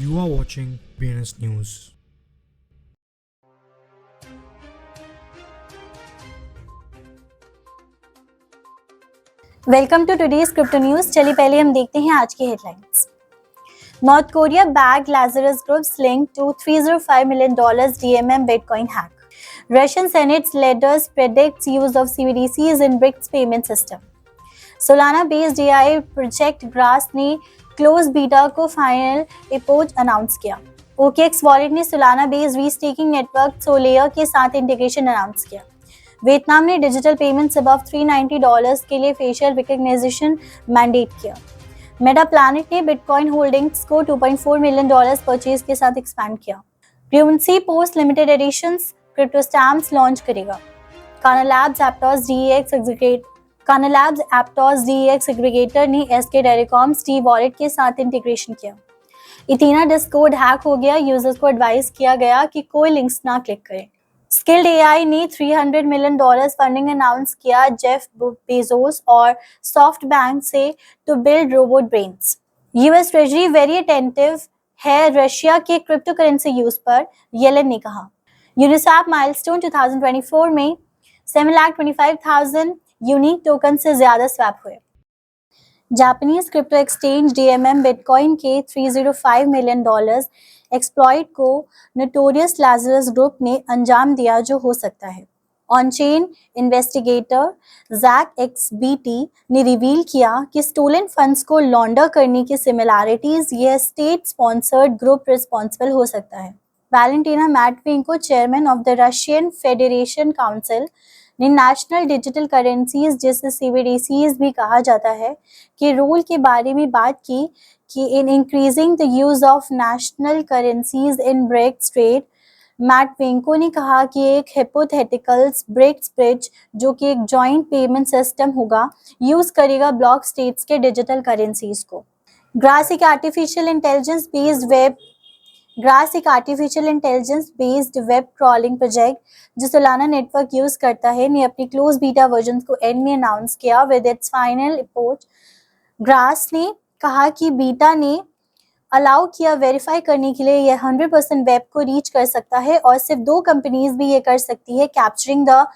You are watching BNS News. Welcome to today's crypto news. चलिए पहले हम देखते हैं आज की headlines. North Korea bag Lazarus Group's link to $305 million DMM Bitcoin hack. Russian Senate's leaders predicts use of CBDCs in BRICS payment system. Solana-based AI project Grass ने close beta को final report announce किया। OKX wallet ने Solana based restaking network Solayer के साथ integration announce किया। Vietnam ने digital payments above $390 के लिए फेशियल रिकग्निशन मैंडेट किया। मेटा प्लैनेट ने बिटकॉइन होल्डिंग्स को $2.4 मिलियन परचेज के साथ एक्सपैंड किया। Guernsey post limited editions crypto stamps launch करेगा। कानालैब्स एप्टॉस एग्रीगेटर ने SK टेलीकॉम टी वॉलेट के साथ इंटीग्रेशन किया। इथीना डिस्कॉर्ड हैक हो गया, यूजर्स को एडवाइस किया गया कि कोई लिंक्स ना क्लिक करें। स्किल्ड AI ने $300 मिलियन फंडिंग अनाउंस किया जेफ बेजोस और सॉफ्ट बैंक से to build robot brains. US Treasury very attentive है रशिया के क्रिप्टो करेंसी यूज पर, येलेन ने कहा। यूनिस्वैप माइलस्टोन 2024 में 7,25,000 यूनिक टोकन से ज्यादा स्वैप हुए। Japanese crypto exchange DMM bitcoin के $305 मिलियन एक्सप्लॉइट को नोटोरियस Lazarus ग्रुप ने अंजाम दिया, जो हो सकता है। ऑन-चेन इन्वेस्टिगेटर ZachXBT ने रिवील किया कि स्टोलन फंड्स को लॉन्डर करने की सिमिलैरिटीज यह स्टेट स्पॉन्सर्ड ग्रुप रिस्पॉन्सिबल हो सकता है। Valentina Matviyenko, chairman of the Russian Federation Council, ने नेशनल डिजिटल करेंसीज जिसे CBDCs भी कहा जाता है के रोल के बारे में बात की कि in increasing the use of national currencies in BRICS trade. Matviyenko ने कहा कि एक हिपोथेटिकल्स ब्रिक्स ब्रिज, जो कि एक जॉइंट पेमेंट सिस्टम होगा, यूज करेगा ब्लॉक स्टेट्स के डिजिटल करेंसीज को। ग्रास एक artificial intelligence based web crawling project जो सोलाना नेटवर्क यूज करता है, ने अपनी क्लोज बीटा वर्जन को एंड में अनाउंस किया with its final report. Grass ने कहा कि बीटा ने अलाउ किया वेरीफाई करने के लिए यह 100% वेब को रीच कर सकता है और सिर्फ 2 कंपनीज भी ये कर सकती है, capturing the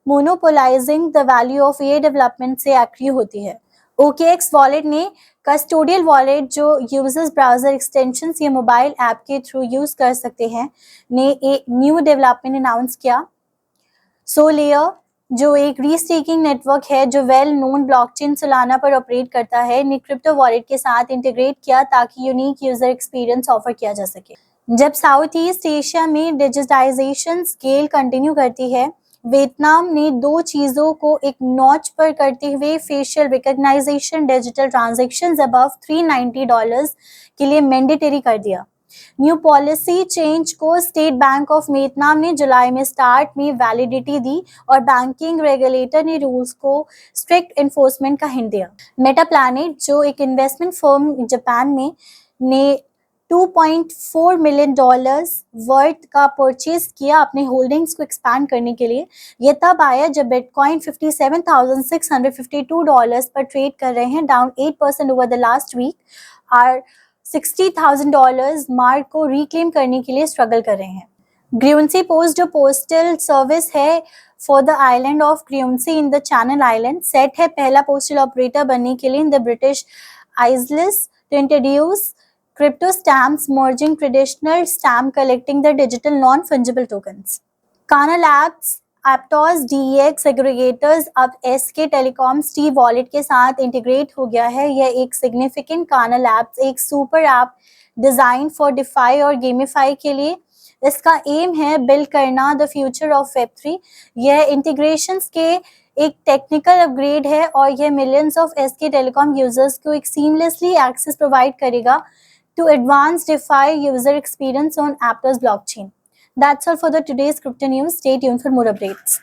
monopolising the value of AI development से एग्री होती है। OKX वॉलेट ने कस्टोडियल वॉलेट जो यूजर्स ब्राउजर एक्सटेंशंस या मोबाइल ऐप के थ्रू यूज कर सकते हैं, ने एक न्यू डेवलपमेंट अनाउंस किया। सोलेयर जो एक रीस्टेकिंग नेटवर्क है जो वेल नोन ब्लॉकचेन सोलाना पर ऑपरेट करता है, ने क्रिप्टो वॉलेट के साथ इंटीग्रेट किया ताकि यूनिक यूजर एक्सपीरियंस ऑफर किया जा सके। जब साउथ ईस्ट एशिया में डिजिटाइजेशन स्केल कंटिन्यू करती है, वियतनाम ने 2 चीजों को एक नॉच पर करते हुए facial recognisation digital transactions above $390 के लिए मैंडेटरी कर दिया। न्यू पॉलिसी चेंज को स्टेट बैंक ऑफ वियतनाम ने जुलाई में स्टार्ट में वैलिडिटी दी और बैंकिंग रेगुलेटर ने रूल्स को स्ट्रिक्ट एनफोर्समेंट का हिंट दिया। मेटा प्लैनेट जो एक इन्वेस्टमेंट फर्म जापान में ने $2.4 मिलियन वर्थ का परचेज किया अपने होल्डिंग्स को एक्सपैंड करने के लिए। यह तब आया जब बिटकॉइन $57,652 पर ट्रेड कर रहे हैं, down 8% over the last week, और $60,000 मार्क को रिक्लेम करने के लिए स्ट्रगल कर रहे हैं। ग्रियोंसी पोस्ट जो पोस्टल सर्विस है for the island of Guernsey in the Channel Island, set है पहला पोस्टल ऑपरेटर बनने के लिए in the British Isles to introduce crypto stamps merging traditional stamp collecting the digital non-fungible tokens. Kana Labs Aptos aggregators अब SK telecom T wallet के साथ integrate हो गया है। यह एक सिग्निफिकेंट काना लैब्स एक super app design for DeFi और गेमिफाई के लिए। इसका एम है बिल्ड करना द फ्यूचर ऑफ Web3। यह इंटीग्रेशंस के एक टेक्निकल अपग्रेड है और यह millions of SK telecom users को एक सीमलेसली एक्सेस प्रोवाइड करेगा to advanced DeFi user experience on Aptos blockchain. That's all for the today's crypto news. Stay tuned for more updates.